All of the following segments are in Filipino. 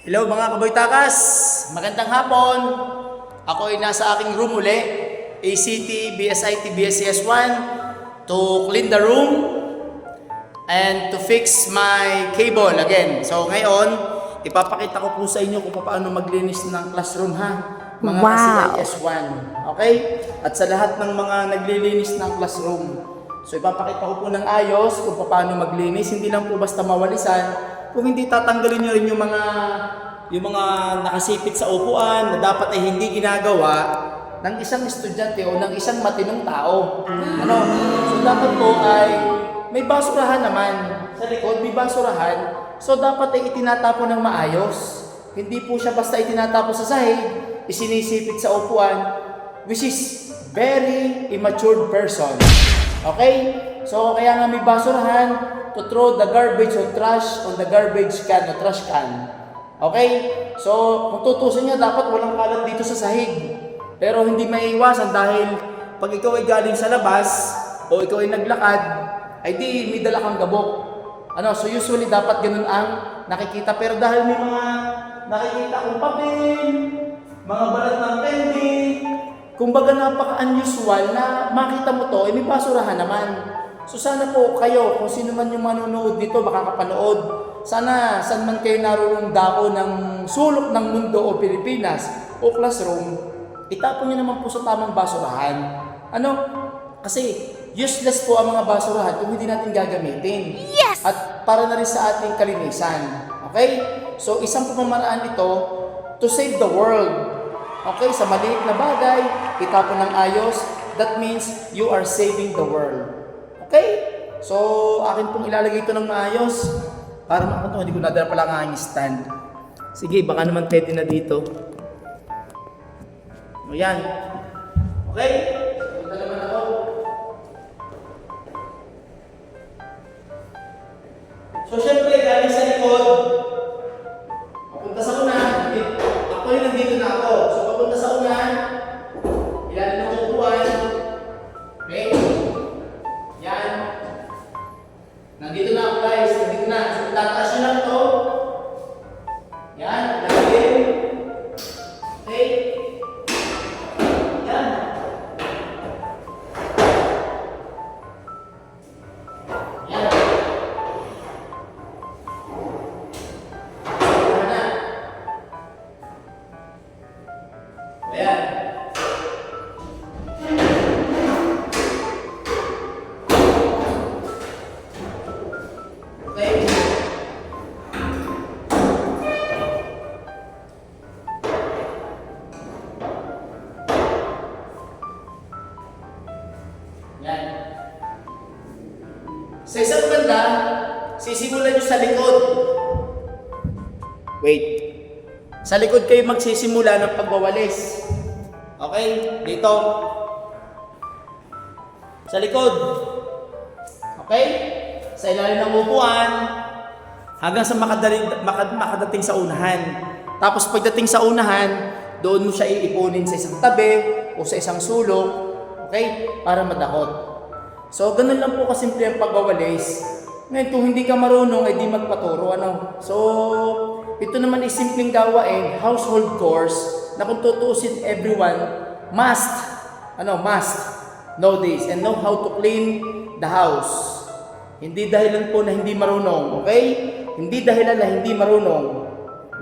Hello mga kaboytakas! Magandang hapon! Ako ay nasa aking room uli, ACT, BSIT, BSCS1 to clean the room and to fix my cable again. So ngayon, ipapakita ko po sa inyo kung paano maglinis ng classroom ha, mga CIS1. Okay? At sa lahat ng mga naglilinis ng classroom. So ipapakita ko po ng ayos kung paano maglinis, hindi lang po basta mawalisan. Kung hindi, tatanggalin nyo rin yung mga nakasipit sa upuan na dapat ay hindi ginagawa ng isang estudyante o ng isang matinong tao. So dapat po ay may basurahan naman sa likod, may basurahan. So dapat ay itinatapon ng maayos. Hindi po siya basta itinatapon sa sahig, isinisipit sa upuan, which is very immature person. Okay? So kaya nga may basurahan, to throw the garbage or trash on the garbage can o trash can. Okay? So, kung tutusin niya, dapat walang kalat dito sa sahig. Pero hindi maiiwasan dahil pag ikaw ay galing sa labas o ikaw ay naglakad, ay di may dala kang gabok. So usually dapat ganun ang nakikita. Pero dahil may mga nakikita kong papel, mga balat ng candy, kumbaga napaka-unusual na makita mo to, ay may basurahan naman. So sana po kayo, kung sino man yung manonood dito, makakapanood, sana saan man kayo naroon dako ng sulok ng mundo o Pilipinas o classroom, itapon nyo naman po sa tamang basurahan. Kasi useless po ang mga basurahan kung hindi natin gagamitin. Yes! At para na rin sa ating kalinisan. Okay? So isang pamamaraan ito to save the world. Okay? Sa maliit na bagay, itapon ng ayos, that means you are saving the world. Okay? So, akin pong ilalagay ito ng maayos. Para makakatawa, hindi ko nadala pala ang aking stand. Sige, baka naman pwede na dito. O yan. Okay? Punta naman ako. So, syempre, galing sa likod. Papunta sa unahan. Actually, nandito na ako. So, papunta sa unahan. Ilalim ng upuan. Okay? Yan. Nandito na ako guys. Nandito na. So, tataas nyo lang ito. Yan. Lagin. Okay. Yan. Yan. Yan na. Ayan. Yan. Sa isang banda, sisimulan nyo sa likod. Wait. Sa likod kayo magsisimula ng pagwawalis. Okay? Dito. Sa likod. Okay? Sa ilalim ng upuan. Hanggang sa makadating sa unahan. Tapos pagdating sa unahan, doon mo siya iipunin sa isang tabi o sa isang sulok. Okay? Para madakot. So, ganun lang po kasimple ang pagwawalis. Ngayon, kung hindi ka marunong, ay di magpaturo. So, ito naman ay simpleng gawain, household chores, na kung tutuusin everyone, must know this and know how to clean the house. Hindi dahilan po na hindi marunong, okay? Hindi dahilan na hindi marunong.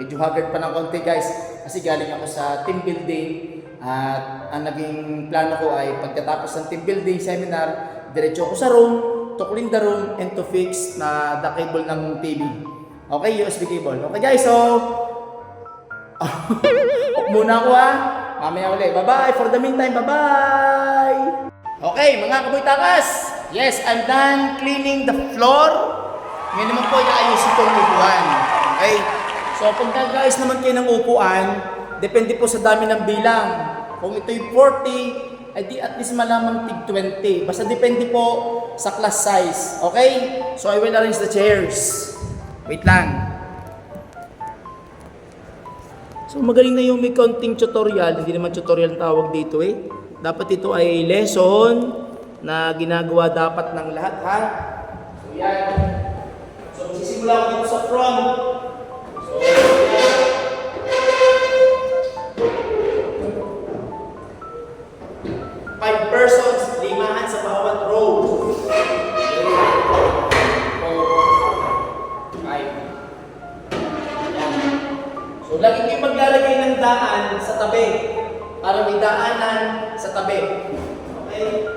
Medyo haggard pa ng konti guys, kasi galing ako sa team building. At ang naging plano ko ay pagkatapos ng team building seminar, diretso ko sa room, to clean the room, and to fix na the cable ng TV. Okay, USB cable. Okay guys, so muna ako ha. Mamaya ulit. Bye-bye. For the meantime, bye-bye. Okay, mga kaboytakas. Yes, I'm done cleaning the floor. Ngayon naman po, iayusin ko ang upuan. Okay? So, pag nag-ayos naman kayo ng upuan, depende po sa dami ng bilang. Kung ito'y 40, ay di at least malamang tig 20. Basta depende po sa class size. Okay? So, I will arrange the chairs. Wait lang. So, magaling na yung may konting tutorial. Hindi naman tutorial ang tawag dito eh. Dapat ito ay lesson na ginagawa dapat ng lahat ha. So, yan. So, magsisimula ako dito sa front. So, yan. lagi kayong maglalagay ng daan sa tabi. Para may daanan sa tabi. Okay?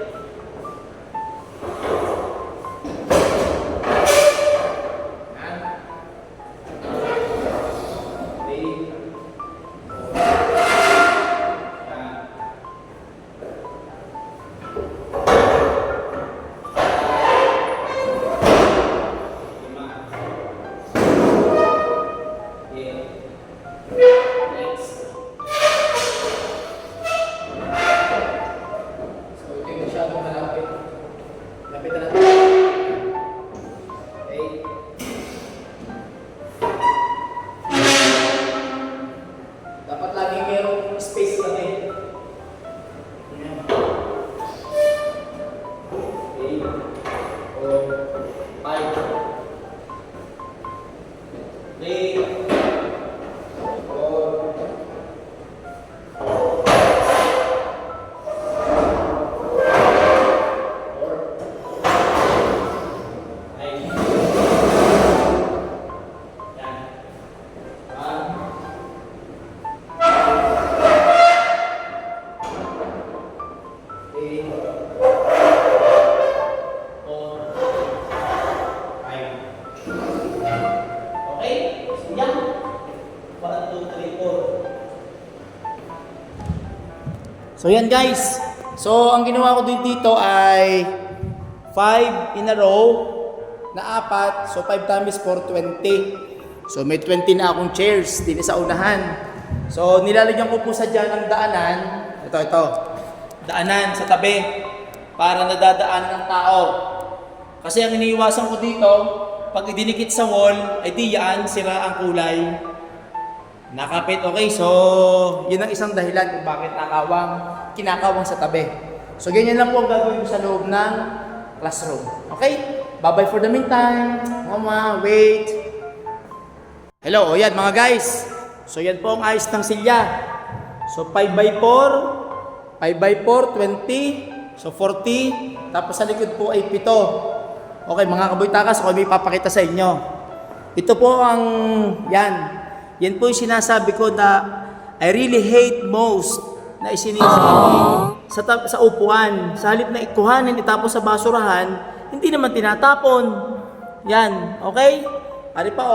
Dapat lagi merong space kami. Ayan. 8, 4, 5, 3, 4. So yan guys. So ang ginawa ko dito ay 5 in a row na 4. So 5 times 4, 20. So may 20 na akong chairs din sa unahan. So nilalagyan ko po sa dyan ang daanan. Ito. Daanan sa tabi para nadadaanan ng tao. Kasi ang iniiwasan ko dito, pag idinikit sa wall, ay di yan, sira ang kulay. Nakapit, okay? So, yun ang isang dahilan kung bakit kinakawang sa tabi. So, ganyan lang po ang gagawin ko sa loob ng classroom. Okay? Bye-bye for the meantime. Mama, wait. Hello, o yan mga guys. So, yan po ang ayos ng silya. So, 5x4, 5x4, 20. So, 40. Tapos sa likod po ay 7. Okay, mga kaboy-takas, ako may papakita sa inyo. Ito po ang, yan po yung sinasabi ko na I really hate most na isinisipin sa upuan. Sa halip na ikuhanin, itapon sa basurahan, hindi naman tinatapon. Yan, okay? Ari pa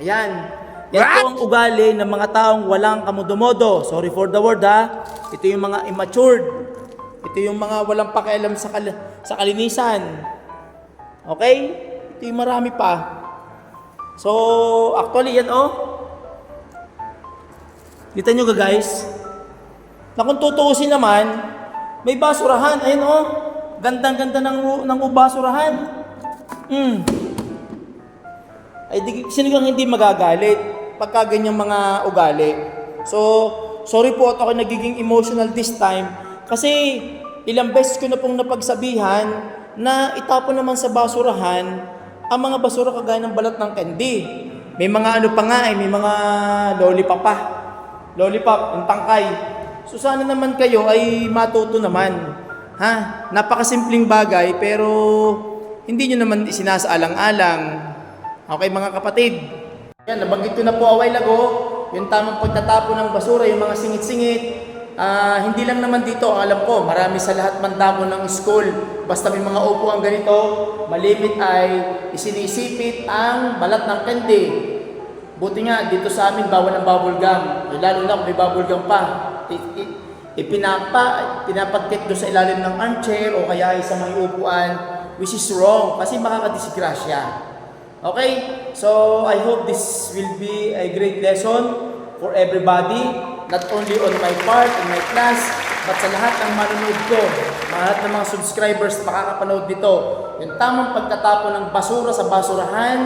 Ayan. Yan po ang ugali ng mga taong walang kamodomodo. Sorry for the word ha. Ito yung mga immatured. Ito yung mga walang pakialam sa kalinisan. Okay? Ito yung marami pa. So, actually yan Kita nyo guys? Na kung tutuusin naman, may basurahan. Ayun Gandang-ganda ng basurahan. Ay sino kang hindi magagalit pagka ganyang mga ugali. So, sorry po at ako nagiging emotional this time. Kasi ilang beses ko na pong napagsabihan na itapon naman sa basurahan ang mga basura kagaya ng balat ng candy. May mga pa nga may mga lollipop pa. Lollipop, yung tangkay. So sana naman kayo ay matuto naman. Napakasimpleng bagay pero hindi nyo naman isinasaalang-alang. Okay mga kapatid. Yan, nabanggit ko na po a while ago, yung tamang pagtatapon ng basura, yung mga singit-singit. Hindi lang naman dito, alam ko, marami sa lahat man damo ng school. Basta may mga upuan ganito, malimit ay isinisipit ang balat ng candy. Buti nga, dito sa amin, bawal ang bubble gum. Lalo na kung may bubble gum pa. Pinapagkit doon sa ilalim ng armchair o kaya sa mga upuan, which is wrong kasi makakadisgrasya. Okay? So, I hope this will be a great lesson for everybody. Not only on my part, in my class, but sa lahat ng manonood ko, lahat ng mga subscribers na makakapanood dito. Yung tamang pagtatapon ng basura sa basurahan,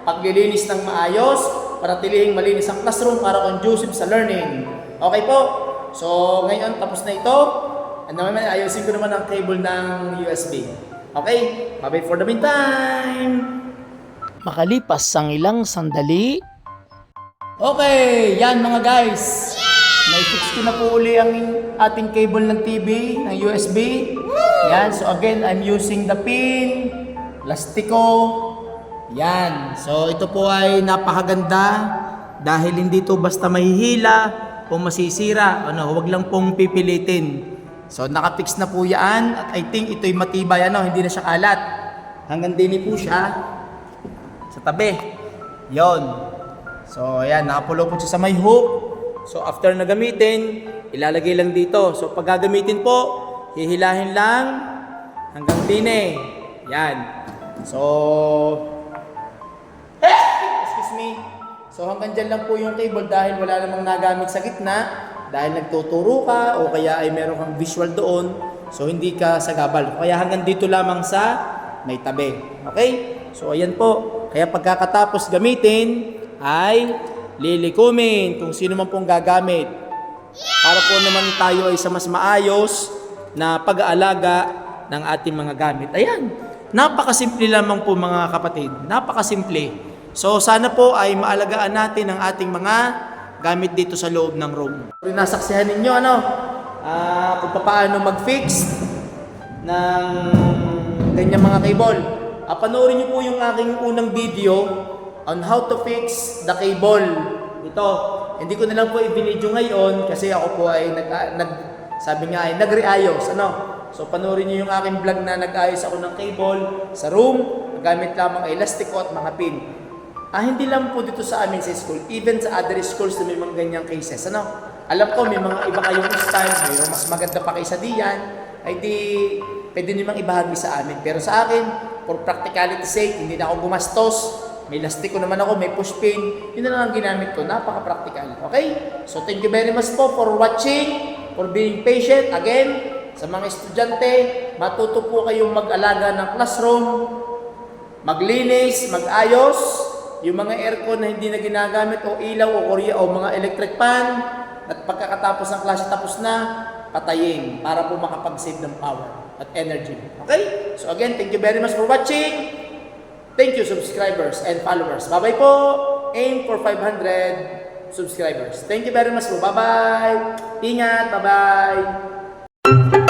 paglilinis ng maayos, para tilihing malinis ang classroom para conducive sa learning. Okay po? So, ngayon tapos na ito. And naman, ayusin ko naman ang cable ng USB. Okay? Bye-bye for the meantime! Makalipas ang ilang sandali. Okay, yan mga guys. Naifix ko na po uli ang ating cable ng TV, ng USB. Yan, so again, I'm using the pin, plastiko. Yan, so ito po ay napakaganda dahil hindi to basta mahihila o masisira. Huwag lang pong pipilitin. So nakapix na po yan at I think ito'y matibay, hindi na siya kalat. Hanggang dini po siya sa tabi. Yon. So ayan, nakapulupot siya sa may hook. So after na gamitin, ilalagay lang dito. So pag gagamitin po, hihilahin lang hanggang dini. Yan. So excuse me. So hanggang dyan lang po yung cable dahil wala namang nagamit sa gitna. Dahil nagtuturo ka o kaya ay meron kang visual doon, so hindi ka sagabal. Kaya hanggang dito lamang sa may tabi. Okay? So ayan po. Kaya pagkakatapos gamitin ay lilikumin kung sino man pong gagamit. Para po naman tayo ay sa mas maayos na pag-aalaga ng ating mga gamit. Ayan. Napakasimple lamang po mga kapatid. Napakasimple. So sana po ay maalagaan natin ang ating mga gamit dito sa loob ng room. Nasaksihan ninyo kung paano mag-fix ng ganyan mga cable. Panoorin niyo po yung aking unang video on how to fix the cable. Ito, hindi ko na lang po i-video ngayon kasi ako po ay nagreayos. So panoorin niyo yung aking vlog na nag-ayos ako ng cable sa room. Gamit lamang ay elastiko at mga pin. Hindi lang po dito sa amin sa school, even sa other schools na may mga ganyang cases. Alam ko may mga iba kayong style, mayroong mas maganda pa kaysa diyan, ay di pwede nimang ibahagi sa amin. Pero sa akin, for practicality sake, hindi na ako gumastos. May lastiko naman ako, may push pin. Yun na lang ang ginamit ko, napaka-practical. Okay? So thank you very much po for watching, for being patient. Again, sa mga estudyante, matuto po kayong mag-alaga ng classroom, maglinis, mag-ayos, yung mga aircon na hindi na ginagamit o ilaw o kurya o mga electric fan at pagkakatapos ng klase tapos na, patayin para po makapag-save ng power at energy. Okay? So again, thank you very much for watching. Thank you subscribers and followers. Bye-bye po. Aim for 500 subscribers. Thank you very much po. Bye-bye. Ingat. Bye-bye.